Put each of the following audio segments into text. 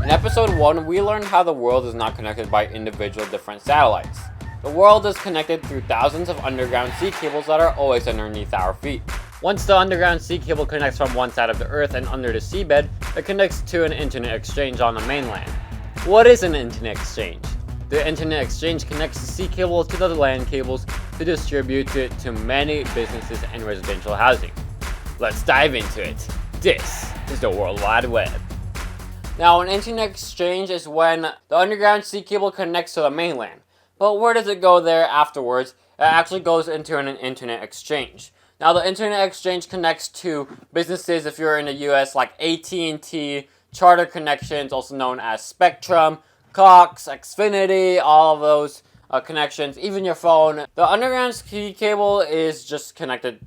In episode 1, we learned how the world is not connected by individual different satellites. The world is connected through thousands of underground sea cables that are always underneath our feet. Once the underground sea cable connects from one side of the Earth and under the seabed, it connects to an internet exchange on the mainland. What is an internet exchange? The internet exchange connects the sea cable to the land cables to distribute it to many businesses and residential housing. Let's dive into it. This is the World Wide Web. Now, an internet exchange is when the underground sea cable connects to the mainland. But where does it go there afterwards? It actually goes into an internet exchange. Now, the internet exchange connects to businesses if you're in the U.S. like AT&T, Charter Connections, also known as Spectrum, Cox, Xfinity, all of those connections, even your phone. The underground sea cable is just connected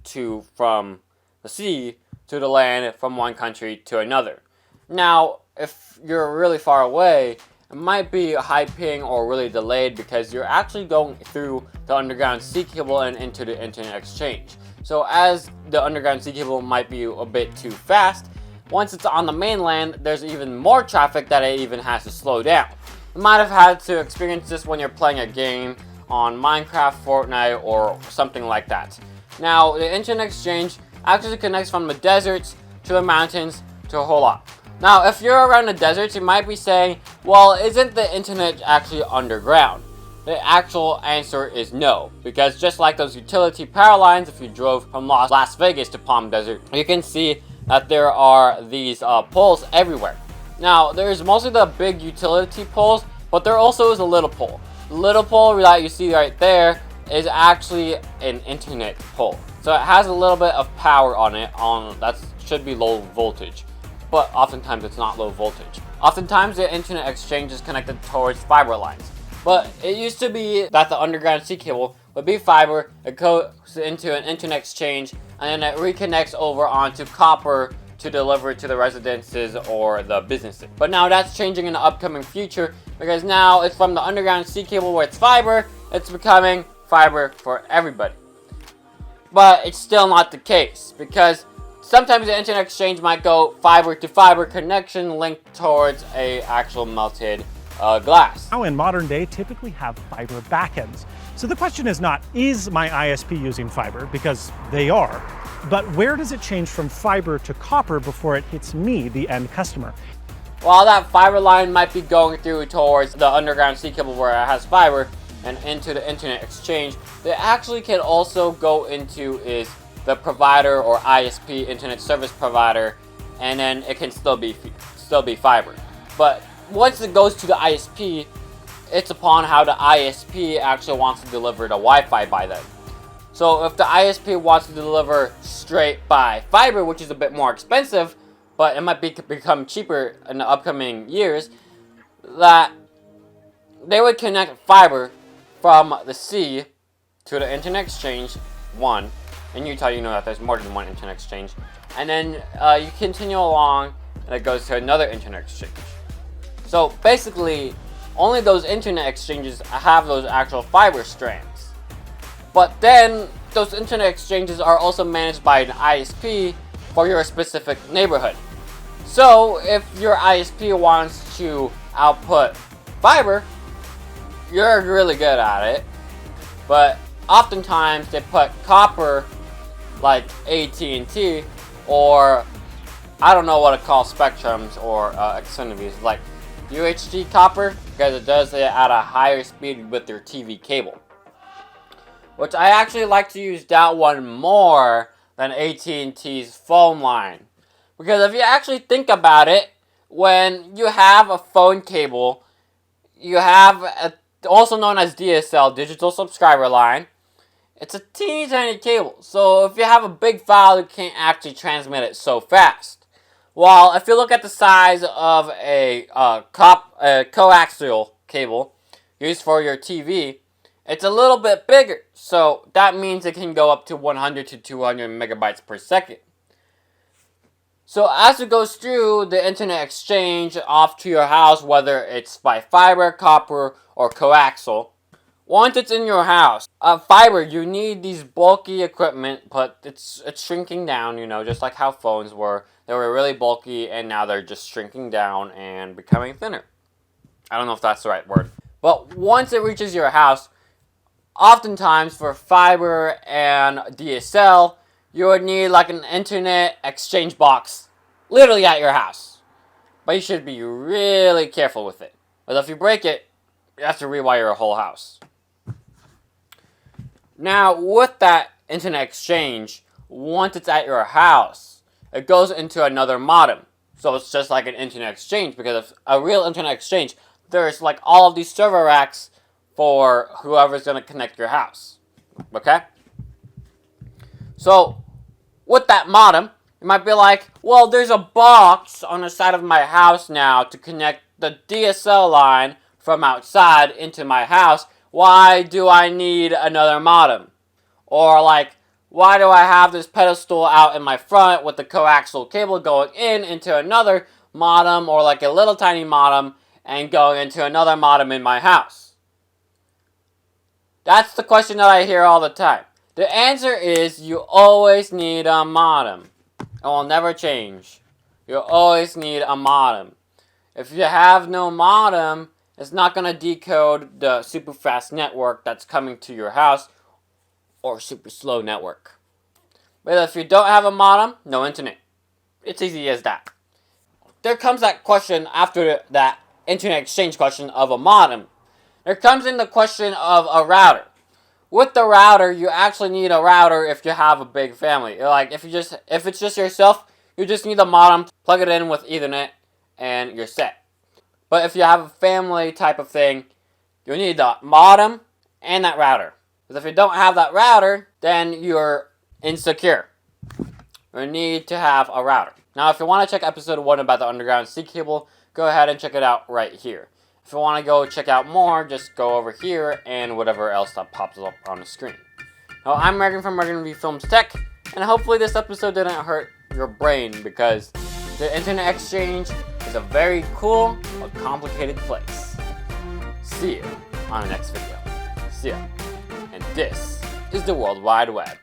from the sea to the land from one country to another. Now, if you're really far away, it might be high ping or really delayed because you're actually going through the underground sea cable and into the internet exchange. So as the underground sea cable might be a bit too fast, once it's on the mainland, there's even more traffic that it even has to slow down. You might have had to experience this when you're playing a game on Minecraft, Fortnite, or something like that. Now, the internet exchange actually connects from the deserts to the mountains to a whole lot. Now, if you're around the deserts, you might be saying, well, isn't the internet actually underground? The actual answer is no, because just like those utility power lines, if you drove from Las Vegas to Palm Desert, you can see that there are these poles everywhere. Now, there's mostly the big utility poles, but there also is a little pole. The little pole that you see right there is actually an internet pole. So it has a little bit of power on it, that should be low voltage, but oftentimes it's not low voltage. Oftentimes the internet exchange is connected towards fiber lines. But it used to be that the underground sea cable would be fiber, it goes into an internet exchange, and then it reconnects over onto copper to deliver to the residences or the businesses. But now that's changing in the upcoming future because now it's from the underground sea cable where it's fiber, it's becoming fiber for everybody. But it's still not the case because sometimes the internet exchange might go fiber to fiber connection linked towards a actual melted glass. Now in modern day typically have fiber backends. So the question is not, is my ISP using fiber? Because they are. But where does it change from fiber to copper before it hits me, the end customer? While that fiber line might be going through towards the underground sea cable where it has fiber and into the internet exchange, they actually can also go into is the provider or ISP, internet service provider, and then it can still be fiber. But once it goes to the ISP, it's upon how the ISP actually wants to deliver the Wi-Fi by then. So if the ISP wants to deliver straight by fiber, which is a bit more expensive, but it might become cheaper in the upcoming years, that they would connect fiber from the sea to the internet exchange, one. In Utah, you know that there's more than one internet exchange. And then you continue along, and it goes to another internet exchange. So basically, only those internet exchanges have those actual fiber strands. But then, those internet exchanges are also managed by an ISP for your specific neighborhood. So, if your ISP wants to output fiber, you're really good at it. But oftentimes, they put copper, like AT&T, or I don't know what to call Spectrums or Xfinity's, like UHD copper, because it does it at a higher speed with your TV cable. Which I actually like to use that one more than AT&T's phone line. Because if you actually think about it, when you have a phone cable, you have also known as DSL, digital subscriber line. It's a teeny tiny cable, so if you have a big file, you can't actually transmit it so fast. While if you look at the size of a coaxial cable used for your TV, it's a little bit bigger, so that means it can go up to 100 to 200 megabytes per second. So as it goes through the internet exchange off to your house, whether it's by fiber, copper, or coaxial, once it's in your house, fiber, you need these bulky equipment, but it's shrinking down, just like how phones were. They were really bulky, and now they're just shrinking down and becoming thinner. I don't know if that's the right word. But once it reaches your house, oftentimes for fiber and DSL, you would need like an internet exchange box literally at your house. But you should be really careful with it. Because if you break it, you have to rewire your whole house. Now, with that internet exchange, once it's at your house, it goes into another modem. So it's just like an internet exchange, because if a real internet exchange, there's like all of these server racks for whoever's going to connect your house. Okay? So, with that modem, you might be like, well, there's a box on the side of my house now to connect the DSL line from outside into my house. Why do I need another modem? Or like, why do I have this pedestal out in my front with the coaxial cable going into another modem, or like a little tiny modem and going into another modem in my house? That's the question that I hear all the time. The answer is you always need a modem. It will never change. You always need a modem. If you have no modem, it's not going to decode the super fast network that's coming to your house, or super slow network. But if you don't have a modem, no internet. It's easy as that. There comes that question after that internet exchange question of a modem. There comes in the question of a router. With the router, you actually need a router if you have a big family. Like if it's just yourself, you just need a modem, plug it in with Ethernet, and you're set. But if you have a family type of thing, you need the modem and that router. Because if you don't have that router, then you're insecure. You need to have a router. Now, if you want to check episode 1 about the underground sea cable, go ahead and check it out right here. If you want to go check out more, just go over here and whatever else that pops up on the screen. Now, I'm Reagan from ReaganVFilms Tech, and hopefully this episode didn't hurt your brain, because the internet exchange is a very cool but complicated place. See you on the next video. See ya. And this is the World Wide Web.